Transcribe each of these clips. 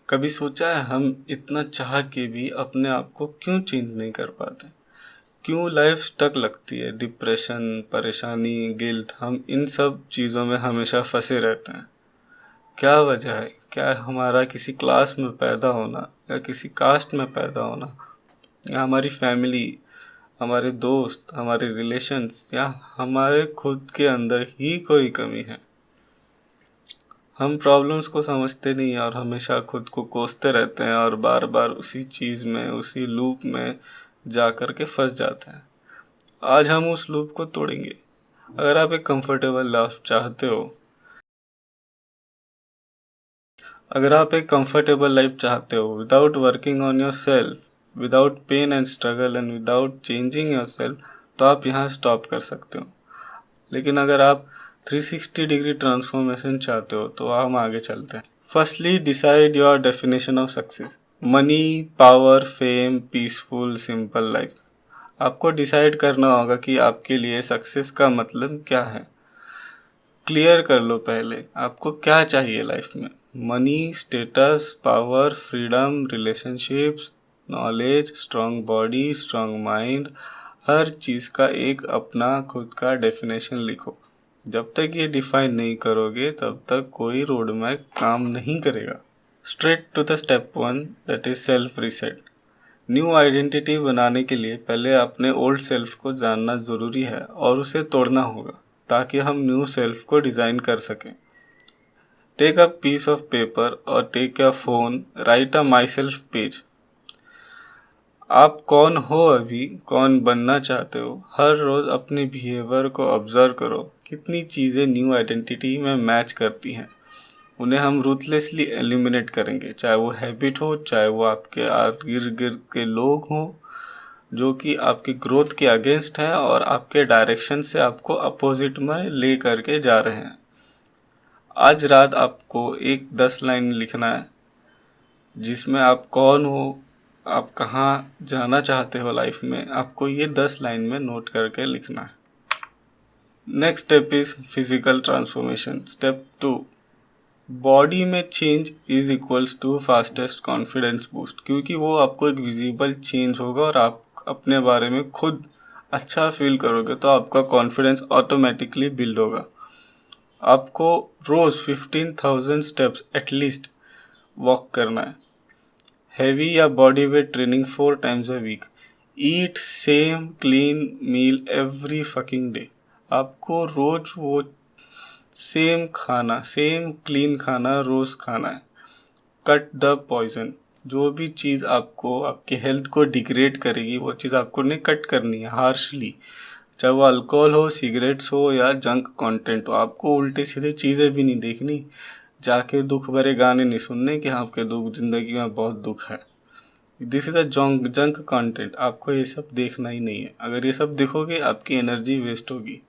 कभी सोचा है हम इतना चाह के भी अपने आप को क्यों चेंज नहीं कर पाते? क्यों लाइफ स्टक लगती है? डिप्रेशन, परेशानी, गिल्ट, हम इन सब चीज़ों में हमेशा फंसे रहते हैं। क्या वजह है? क्या हमारा किसी क्लास में पैदा होना या किसी कास्ट में पैदा होना या हमारी फैमिली, हमारे दोस्त, हमारे रिलेशंस या हमारे खुद के अंदर ही कोई कमी है? हम प्रॉब्लम्स को समझते नहीं और हमेशा खुद को कोसते रहते हैं और बार बार उसी चीज़ में, उसी लूप में जा कर के फंस जाते हैं। आज हम उस लूप को तोड़ेंगे। अगर आप एक कंफर्टेबल लाइफ चाहते हो, अगर आप एक कंफर्टेबल लाइफ चाहते हो without working on yourself, without pain and struggle and without changing yourself, तो आप यहाँ स्टॉप कर सकते हो। लेकिन अगर आप 360 डिग्री ट्रांसफॉर्मेशन चाहते हो तो हम आगे चलते हैं। Firstly, decide your definition of success. Money, power, fame, peaceful, simple life. आपको डिसाइड करना होगा कि आपके लिए सक्सेस का मतलब क्या है। क्लियर कर लो पहले आपको क्या चाहिए लाइफ में। Money, status, power, freedom, relationships, knowledge, strong body, strong mind, हर चीज़ का एक अपना खुद का डेफिनेशन लिखो। जब तक ये डिफाइन नहीं करोगे तब तक कोई रोड मैप काम नहीं करेगा। Straight to the step 1, that is self reset. New identity बनाने के लिए पहले अपने ओल्ड सेल्फ को जानना ज़रूरी है और उसे तोड़ना होगा ताकि हम न्यू सेल्फ को डिज़ाइन कर सकें। Take a piece of paper और take a phone, write a myself page. आप कौन हो अभी, कौन बनना चाहते हो, हर रोज़ अपने बिहेवियर को ऑब्जर्व करो। कितनी चीज़ें न्यू आइडेंटिटी में मैच करती हैं, उन्हें हम रूथलेसली एलिमिनेट करेंगे। चाहे वो हैबिट हो, चाहे वो आपके इर्द गिर्द के लोग हों जो कि आपकी ग्रोथ के अगेंस्ट हैं और आपके डायरेक्शन से आपको अपोजिट में ले करके जा रहे हैं। आज रात आपको एक 10 लाइन लिखना है जिसमें आप कौन हो, आप कहाँ जाना चाहते हो लाइफ में, आपको ये 10 लाइन में नोट करके लिखना है। Next step is physical transformation. Step 2, body में change is equals to fastest confidence boost, क्योंकि वो आपको एक विजिबल चेंज होगा और आप अपने बारे में खुद अच्छा फील करोगे तो आपका कॉन्फिडेंस ऑटोमेटिकली बिल्ड होगा। आपको रोज़ 15,000 स्टेप्स एटलीस्ट वॉक करना है। हैवी या body weight training 4 times a week. Eat same clean meal every fucking day. आपको रोज वो सेम खाना, सेम क्लीन खाना रोज खाना है। Cut the poison. जो भी चीज़ आपको आपके हेल्थ को डिग्रेड करेगी वो चीज़ आपको नहीं कट करनी है हार्शली। चाहे वो अल्कोहल हो, सिगरेट्स हो या जंक कंटेंट हो, आपको उल्टी सीधी चीज़ें भी नहीं देखनी। जाके दुख भरे गाने नहीं सुनने कि आपके दुख ज़िंदगी में बहुत दुख है। This is a junk content, आपको ये सब देखना ही नहीं है। अगर ये सब देखोगे आपकी एनर्जी वेस्ट होगी।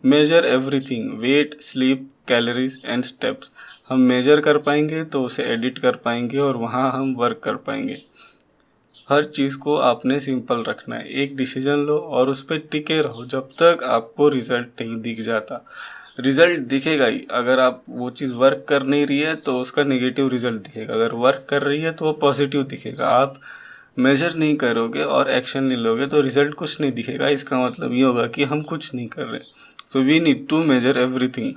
Measure everything, weight, sleep, calories and steps. हम मेजर कर पाएंगे तो उसे एडिट कर पाएंगे और वहाँ हम वर्क कर पाएंगे। हर चीज़ को आपने सिंपल रखना है। एक डिसीजन लो और उस पर टिके रहो जब तक आपको रिजल्ट नहीं दिख जाता। रिजल्ट दिखेगा ही। अगर आप वो चीज़ वर्क कर नहीं रही है तो उसका नेगेटिव रिजल्ट दिखेगा, अगर वर्क कर रही है तो वो पॉजिटिव दिखेगा। आप मेजर नहीं करोगे और एक्शन नहीं लोगे तो रिजल्ट कुछ नहीं दिखेगा। इसका मतलब ये होगा कि हम कुछ नहीं कर रहे। So we need to measure everything.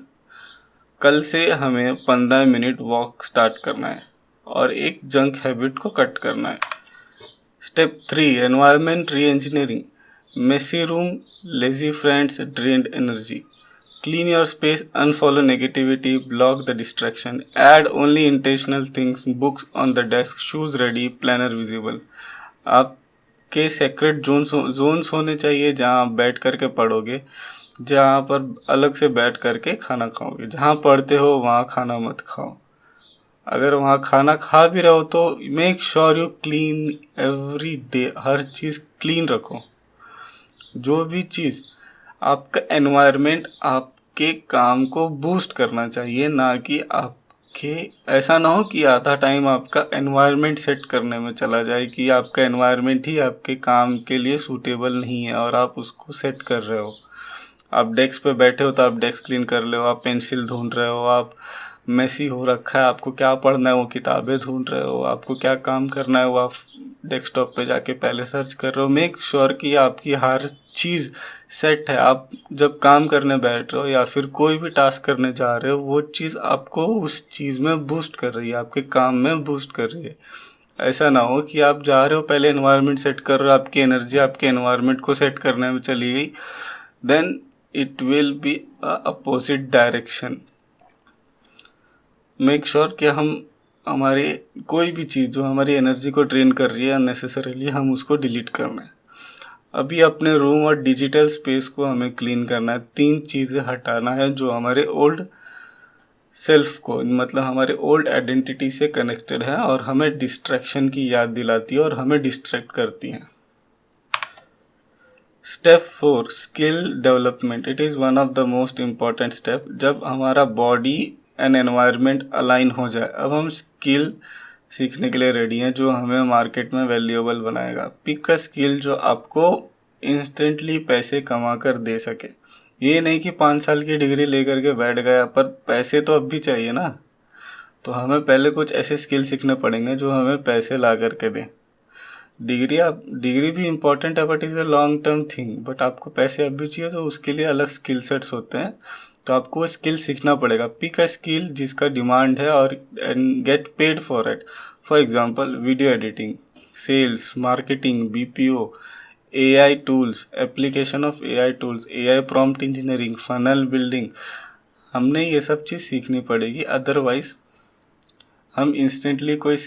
कल से हमें 15 मिनट वॉक स्टार्ट करना है और एक जंक हैबिट को कट करना है। Step 3, environment re engineering. Messy room, lazy friends, drained energy. Clean your space, unfollow negativity, block the distraction, add only intentional things, books on the desk, shoes ready, planner visible. आपके secret Jones होने चाहिए जहाँ आप बैठ करके पढ़ोगे, जहाँ पर अलग से बैठ करके खाना खाओगे। जहाँ पढ़ते हो वहाँ खाना मत खाओ। अगर वहाँ खाना खा भी रहे हो तो make sure you clean every day. Her cheese clean रखो। जो भी चीज़ आपका एनवायरनमेंट आपके काम को बूस्ट करना चाहिए, ना कि आपके ऐसा ना हो कि आधा टाइम आपका एनवायरनमेंट सेट करने में चला जाए कि आपका एनवायरनमेंट ही आपके काम के लिए सूटेबल नहीं है और आप उसको सेट कर रहे हो। आप डेस्क पे बैठे हो तो आप डेस्क क्लीन कर रहे हो, आप पेंसिल ढूंढ रहे हो, आप मेसी हो रखा है, आपको क्या पढ़ना है वो किताबें ढूंढ रहे हो, आपको क्या काम करना है वो आप डेस्कटॉप पे जाके पहले सर्च कर रहे हो। मेक श्योर कि आपकी हर चीज़ सेट है। आप जब काम करने बैठ रहे हो या फिर कोई भी टास्क करने जा रहे हो, वो चीज़ आपको उस चीज़ में बूस्ट कर रही है, आपके काम में बूस्ट कर रही है। ऐसा ना हो कि आप जा रहे हो पहले एनवायरनमेंट सेट कर रहे हो, आपकी एनर्जी आपके एनवायरनमेंट को सेट करने में चली गई, then it will be opposite direction. Make sure कि हम हमारी कोई भी चीज़ जो हमारी एनर्जी को ड्रेन कर रही है अननेसेसरीली, हम उसको डिलीट करना है। अभी अपने रूम और डिजिटल स्पेस को हमें क्लीन करना है। 3 चीज़ें हटाना है जो हमारे ओल्ड सेल्फ को, मतलब हमारे ओल्ड आइडेंटिटी से कनेक्टेड है और हमें डिस्ट्रैक्शन की याद दिलाती है और हमें डिस्ट्रैक्ट करती हैं। Step 4, skill development. It is one of the most important step. जब हमारा बॉडी एंड एनवायरनमेंट अलाइन हो जाए, अब हम स्किल सीखने के लिए रेडी हैं जो हमें मार्केट में वैल्यूएबल बनाएगा। पिक अ स्किल जो आपको इंस्टेंटली पैसे कमा कर दे सके। ये नहीं कि 5 साल की डिग्री लेकर के बैठ गया, पर पैसे तो अब भी चाहिए ना। तो हमें पहले कुछ ऐसे स्किल सीखने पड़ेंगे जो हमें पैसे ला करके दें। डिग्री भी इम्पोर्टेंट है but is a long term thing, but आपको पैसे अब भी चाहिए तो उसके लिए अलग स्किल सेट्स होते हैं। तो आपको वो स्किल सीखना पड़ेगा। पिक अ स्किल जिसका डिमांड है और and get paid for it. For example video editing, sales, marketing, BPO, AI tools, application of AI tools, AI prompt engineering, funnel building. हमने ये सब चीज़ सीखनी पड़ेगी, अदरवाइज हम इंस्टेंटली कोई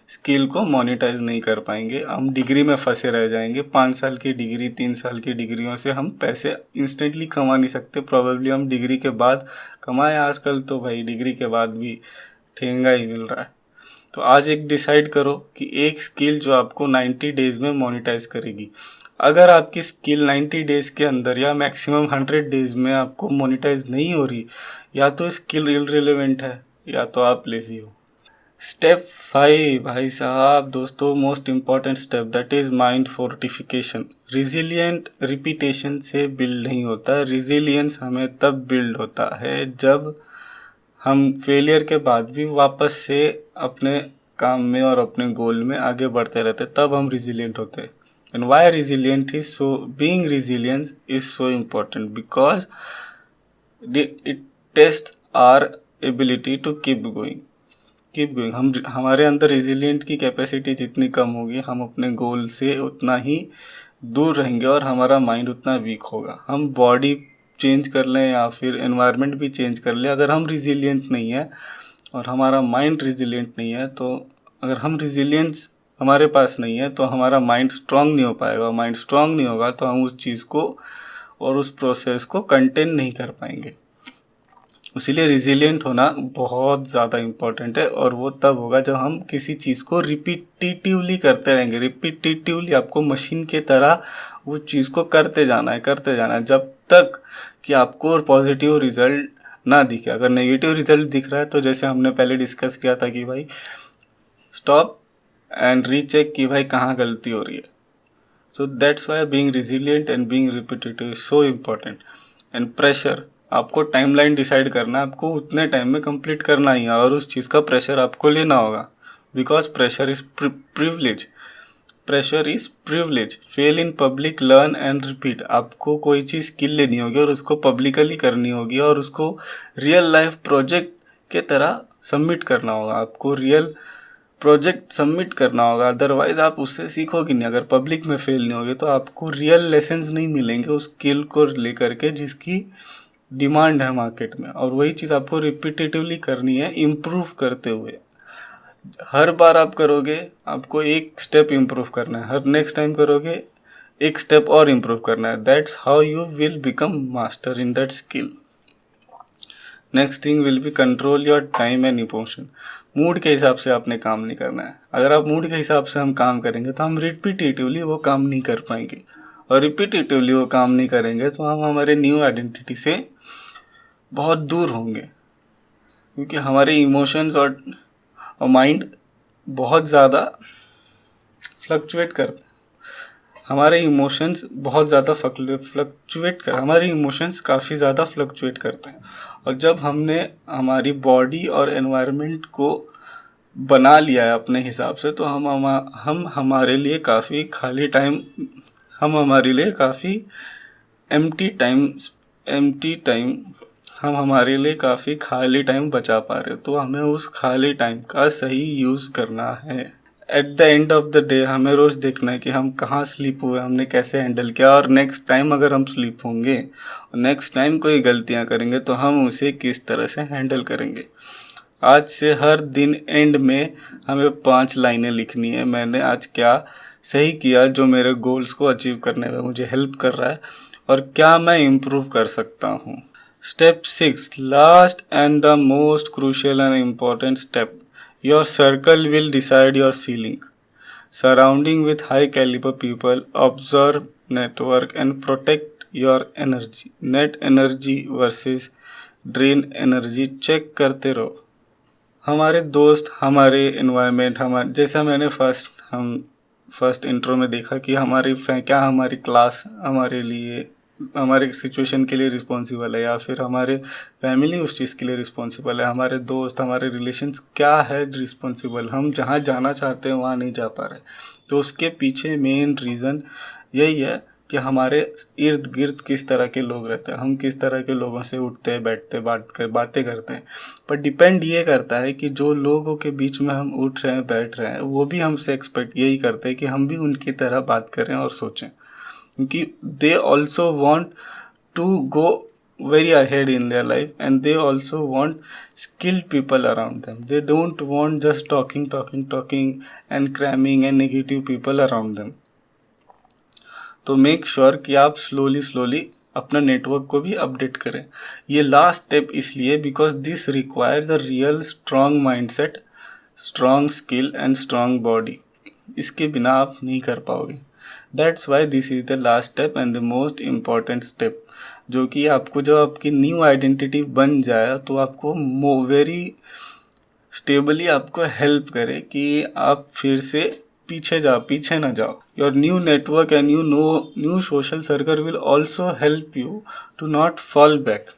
स्किल को मोनेटाइज नहीं कर पाएंगे। हम डिग्री में फंसे रह जाएंगे। 5 साल की डिग्री, 3 साल की डिग्रियों से हम पैसे इंस्टेंटली कमा नहीं सकते। प्रोबेबली हम डिग्री के बाद कमाएं। आजकल तो भाई डिग्री के बाद भी ठेंगा ही मिल रहा है। तो आज एक डिसाइड करो कि एक स्किल जो आपको 90 डेज में मोनेटाइज करेगी। अगर आपकी स्किल 90 डेज के अंदर या मैक्सिमम 100 डेज में आपको मोनेटाइज नहीं हो रही, या तो स्किल इररिलेवेंट है या तो आप लेजी हो। स्टेप 5 भाई साहब, दोस्तों, most important step, that is mind fortification. Resilient repetition से बिल्ड नहीं होता। रिजिलियंस हमें तब बिल्ड होता है जब हम फेलियर के बाद भी वापस से अपने काम में और अपने गोल में आगे बढ़ते रहते, तब हम रिजिलियंट होते हैं। And why resilient is so, being resilience is so important because it test our ability to keep going. हम हमारे अंदर रेजिलिएंट की कैपेसिटी जितनी कम होगी, हम अपने गोल से उतना ही दूर रहेंगे और हमारा माइंड उतना वीक होगा। हम बॉडी चेंज कर लें या फिर एनवायरनमेंट भी चेंज कर लें, अगर हम रेजिलिएंट नहीं है और हमारा माइंड रेजिलिएंट नहीं है, तो अगर हम रेजिलिएंस हमारे पास नहीं है तो हमारा माइंड स्ट्रांग नहीं हो पाएगा। माइंड स्ट्रांग नहीं होगा तो हम उस चीज़ को और उस प्रोसेस को कंटेन नहीं कर पाएंगे। इसीलिए रिजिलियंट होना बहुत ज़्यादा इम्पॉर्टेंट है, और वो तब होगा जब हम किसी चीज़ को रिपीटिवली करते रहेंगे। रिपीटिवली आपको मशीन के तरह वो चीज़ को करते जाना है जब तक कि आपको पॉजिटिव रिजल्ट ना दिखे। अगर नेगेटिव रिजल्ट दिख रहा है तो जैसे हमने पहले डिस्कस किया था कि भाई स्टॉप एंड रीचेक कि भाई कहाँ गलती हो रही है। So that's why being resilient and being repetitive is so important. And pressure, आपको टाइमलाइन डिसाइड करना है, आपको उतने टाइम में कंप्लीट करना ही है और उस चीज़ का प्रेशर आपको लेना होगा। Because pressure is privilege. Pressure is privilege. Fail in public, learn and repeat. आपको कोई चीज़ स्किल लेनी होगी और उसको पब्लिकली करनी होगी और उसको रियल लाइफ प्रोजेक्ट के तरह सबमिट करना होगा। आपको रियल प्रोजेक्ट सबमिट करना होगा, अदरवाइज आप उससे सीखोगे नहीं। अगर पब्लिक में फेल नहीं होगे तो आपको रियल लेसन्स नहीं मिलेंगे उस स्किल को लेकर के जिसकी डिमांड है मार्केट में। और वही चीज़ आपको रिपीटेटिवली करनी है, इम्प्रूव करते हुए। हर बार आप करोगे, आपको एक स्टेप इम्प्रूव करना है, हर नेक्स्ट टाइम करोगे एक स्टेप और इम्प्रूव करना है। That's how you will become master in that skill. Next thing will be control your time and emotion. Mood के हिसाब से आपने काम नहीं करना है। अगर आप मूड के हिसाब से हम काम करेंगे तो हम रिपीटेटिवली वो काम नहीं कर पाएंगे, और रिपीटेटिवली वो काम नहीं करेंगे तो हम हमारे न्यू आइडेंटिटी से बहुत दूर होंगे, क्योंकि हमारे इमोशंस और माइंड बहुत ज़्यादा फ्लक्चुएट करते हैं। हमारे इमोशंस बहुत ज़्यादा हमारे इमोशंस काफ़ी ज़्यादा फ्लक्चुएट करते हैं। और जब हमने हमारी बॉडी और एनवायरनमेंट को बना लिया है अपने हिसाब से, तो हम हमारे लिए काफ़ी एम्प्टी टाइम हम हमारे लिए काफ़ी खाली टाइम बचा पा रहे हैं। तो हमें उस खाली टाइम का सही यूज़ करना है। At the end of the day हमें रोज़ देखना है कि हम कहाँ स्लीप हुए, हमने कैसे हैंडल किया, और नेक्स्ट टाइम अगर हम स्लीप होंगे और नेक्स्ट टाइम कोई गलतियाँ करेंगे तो हम उसे किस तरह से हैंडल करेंगे। आज से हर दिन एंड में हमें 5 लाइनें लिखनी है, मैंने आज क्या सही किया जो मेरे गोल्स को अचीव करने में मुझे हेल्प कर रहा है, और क्या मैं इम्प्रूव कर सकता हूँ। Step 6, last and the most crucial and important step, your circle will decide your ceiling. Surrounding with high caliber people, observe, network and protect your energy. Net energy versus drain energy check करते रहो। हमारे दोस्त, हमारे environment, जैसा मैंने first intro में देखा कि हमारी क्लास हमारे लिए, हमारे सिचुएशन के लिए रिस्पॉन्सिबल है, या फिर हमारे फैमिली उस चीज़ के लिए रिस्पॉन्सिबल है, हमारे दोस्त, हमारे रिलेशंस क्या है रिस्पॉन्सिबल, हम जहाँ जाना चाहते हैं वहाँ नहीं जा पा रहे। तो उसके पीछे मेन रीज़न यही है कि हमारे इर्द गिर्द किस तरह के लोग रहते हैं, हम किस तरह के लोगों से उठते बैठते बातें करते हैं। पर डिपेंड ये करता है कि जो लोगों के बीच में हम उठ रहे हैं बैठ रहे हैं, वो भी हमसे एक्सपेक्ट यही करते हैं कि हम भी उनकी तरह बात करें और सोचें, क्योंकि they also want to go very ahead in their life, and they also want skilled people around them. They don't want just talking and cramming and negative people around them. तो मेक श्योर कि आप slowly अपना network को भी update करें। ये last step इसलिए because this requires a real strong mindset, strong skill and strong body. इसके बिना आप नहीं कर पाओगे। That's why this is the last step and the most important step, जो कि आपको जब आपकी न्यू आइडेंटिटी बन जाए तो आपको वेरी स्टेबली आपको हेल्प करे कि आप फिर से पीछे ना जाओ। Your new network and new social circle will also help you to not fall back.